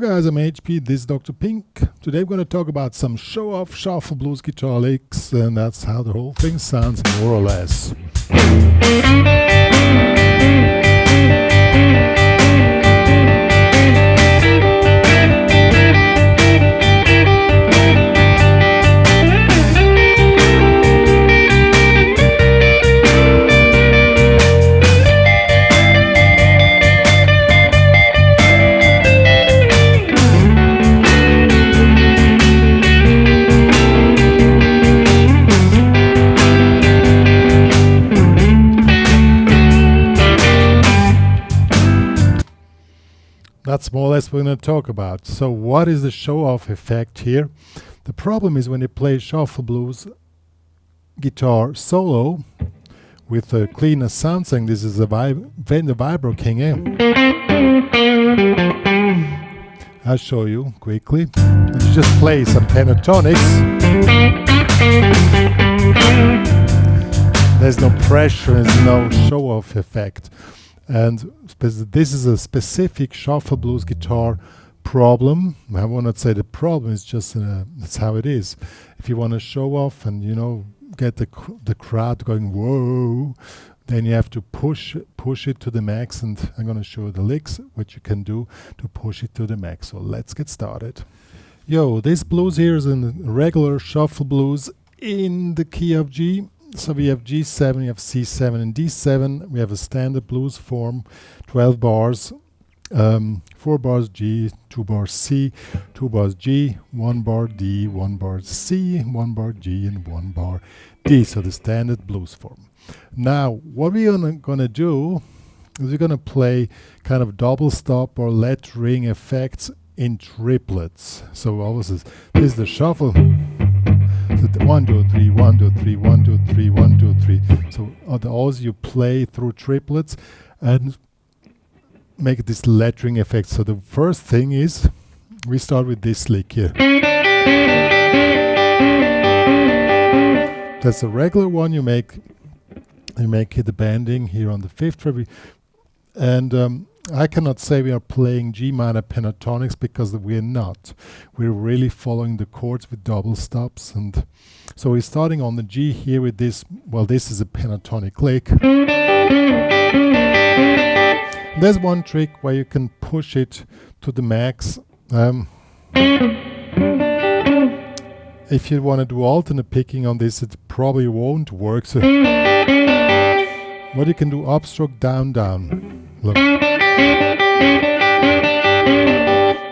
guys, I'm HP, this is Dr. Pink. Today we're going to talk about some show-off shuffle blues guitar licks, and that's how the whole thing sounds more or less. That's more or less what we're going to talk about. So what is the show-off effect here? The problem is when you play shuffle blues guitar solo with a cleaner sound, saying this is a Fender Vibro King. I'll show you quickly. And you just play some pentatonics. There's no pressure, there's no show-off effect. And this is a specific shuffle blues guitar problem. I will not say the problem, it's just that's how it is. If you want to show off and get the crowd going whoa, then you have to push it to the max, and I'm going to show you the licks what you can do to push it to the max. So let's get started. This blues here is a regular shuffle blues in the key of G. So we have G7, we have C7 and D7. We have a standard blues form, 12 bars, 4 bars G, 2 bars C, 2 bars G, 1 bar D, 1 bar C, 1 bar G, and 1 bar D. So the standard blues form. Now, what we're gonna do is we're gonna play kind of double stop or lettering effects in triplets. So obviously this is the shuffle. So 1, 2, 3, 1, 2, 3, 1, 2, 3, 1, 2, 3. So always you play through triplets and make this lettering effect. So the first thing is we start with this lick here. That's a regular one. You make it the bending here on the 5th fret. And I cannot say we are playing G minor pentatonics because we're not. We're really following the chords with double stops, and so we're starting on the G here with this. Well, this is a pentatonic lick. There's one trick where you can push it to the max. If you want to do alternate picking on this, it probably won't work. So what you can do, upstroke, down, down. Look.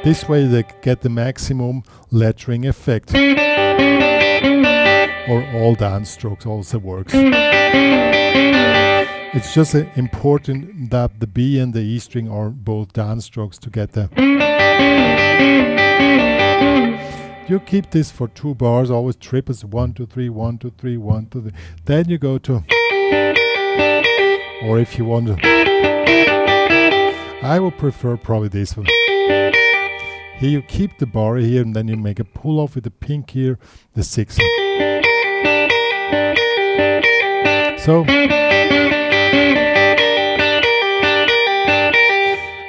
This way they get the maximum lettering effect. Or all downstrokes also works. It's just important that the B and the E string are both downstrokes to get the... You keep this for 2 bars, always triplets, 1, 2, 3, 1, 2, 3, 1, 2, 3. Then you go to... Or if you want to... I would prefer probably this one. Here you keep the bar here, and then you make a pull off with the pink here, the 6th. So,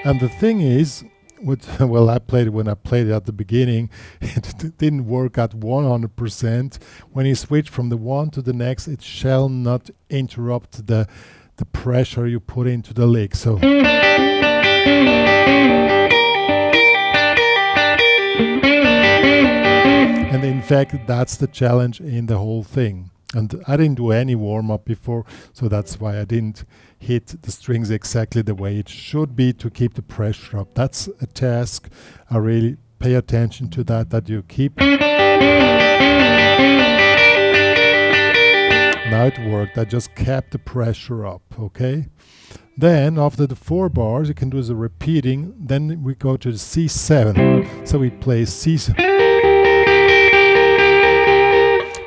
and the thing is, well, I played it when I played it at the beginning. It didn't work at 100%. When you switch from the one to the next, it shall not interrupt the pressure you put into the lick. So. And in fact, that's the challenge in the whole thing. And I didn't do any warm-up before, so that's why I didn't hit the strings exactly the way it should be to keep the pressure up. That's a task. I really pay attention to that you keep. Now it worked. I just kept the pressure up, okay? Then after the 4 bars, you can do the repeating. Then we go to the C7. So we play C7.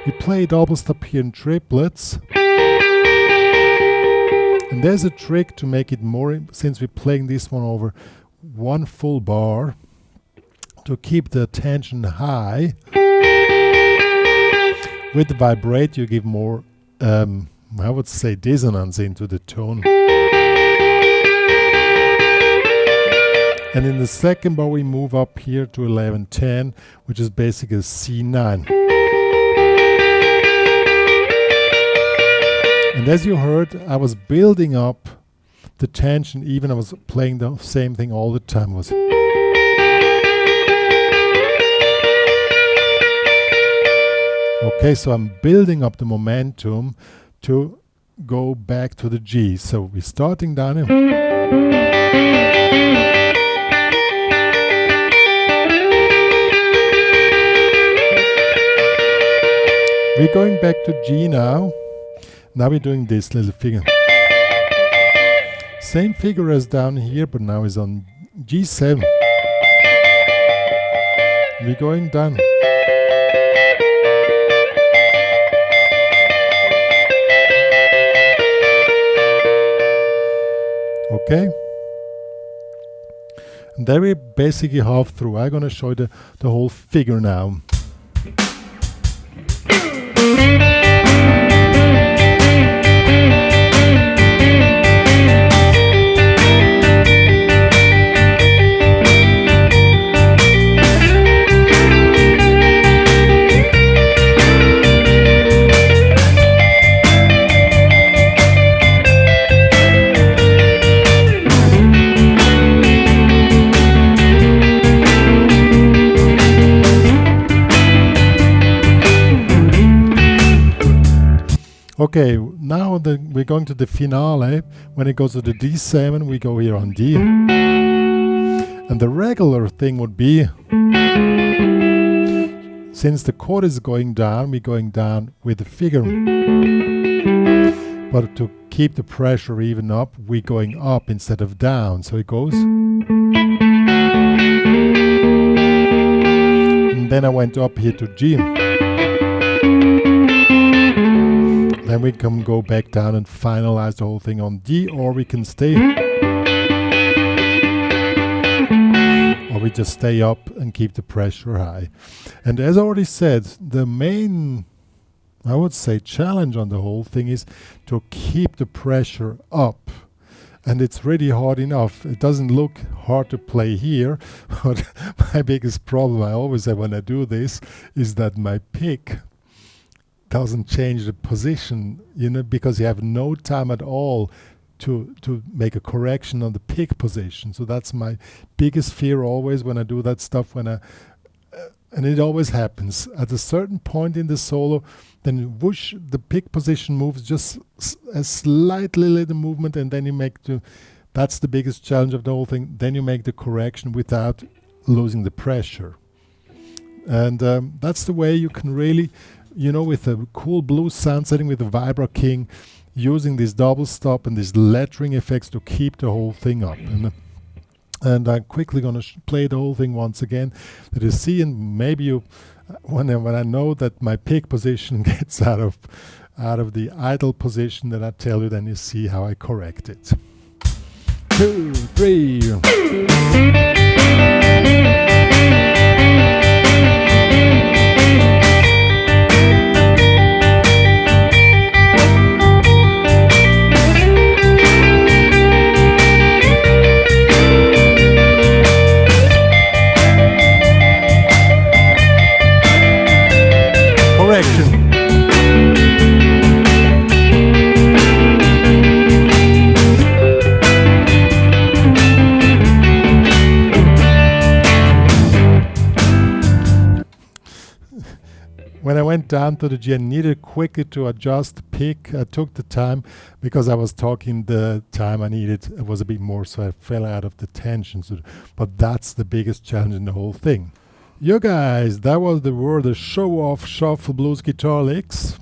We play double stop here in triplets. And there's a trick to make it more, since we're playing this one over 1 full bar, to keep the tension high. With the vibrate, you give more, I would say, dissonance into the tone. And in the second bar we move up here to 11-10, which is basically a C9. And as you heard, I was building up the tension, even I was playing the same thing all the time. Okay, so I'm building up the momentum to go back to the G. So we're starting down here. We're going back to G now. Now we're doing this little figure. Same figure as down here, but now it's on G7. We're going down. Okay. And there we're basically half through. I'm going to show you the whole figure now. Okay, now we're going to the finale. When it goes to the D7, we go here on D. And the regular thing would be, since the chord is going down, we're going down with the figure. But to keep the pressure even up, we're going up instead of down. So it goes. And then I went up here to G. Then we can go back down and finalize the whole thing on D, or we can stay. Or we just stay up and keep the pressure high. And as I already said, the main, I would say, challenge on the whole thing is to keep the pressure up. And it's really hard enough. It doesn't look hard to play here, but my biggest problem I always have when I do this is that my pick doesn't change the position, you know, because you have no time at all to make a correction on the pick position. So that's my biggest fear always when I do that stuff. And it always happens at a certain point in the solo. Then whoosh, the pick position moves just a slightly little movement, and then you make that's the biggest challenge of the whole thing. Then you make the correction without losing the pressure, and that's the way you can really, you know, with a cool blues sound setting with the Vibra King, using this double stop and these lettering effects to keep the whole thing up. And I'm quickly going to play the whole thing once again, that you see, and maybe you, when I know that my pick position gets out of the idle position, that I tell you, then you see how I correct it. 2, 3. Correction. When I went down to the G, I needed quickly to adjust the pick. I took the time because I was talking the time I needed. It was a bit more, so I fell out of the tension. So, but that's the biggest challenge in the whole thing. You guys, that was the show-off shuffle blues guitar licks.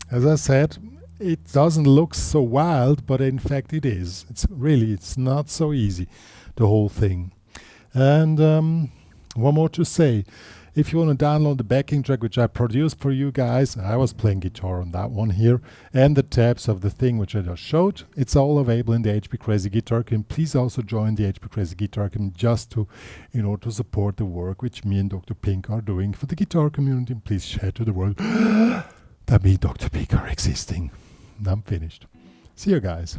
As I said, it doesn't look so wild, but in fact it is. It's not so easy, the whole thing. And one more to say. If you want to download the backing track which I produced for you guys, I was playing guitar on that one here, and the tabs of the thing which I just showed, it's all available in the HPCrazy Guitar Community. Please also join the HPCrazy Guitar Community just to, in order to support the work which me and Dr. Pink are doing for the guitar community. Please share to the world that me, Dr. Pink, are existing. I'm finished. See you guys.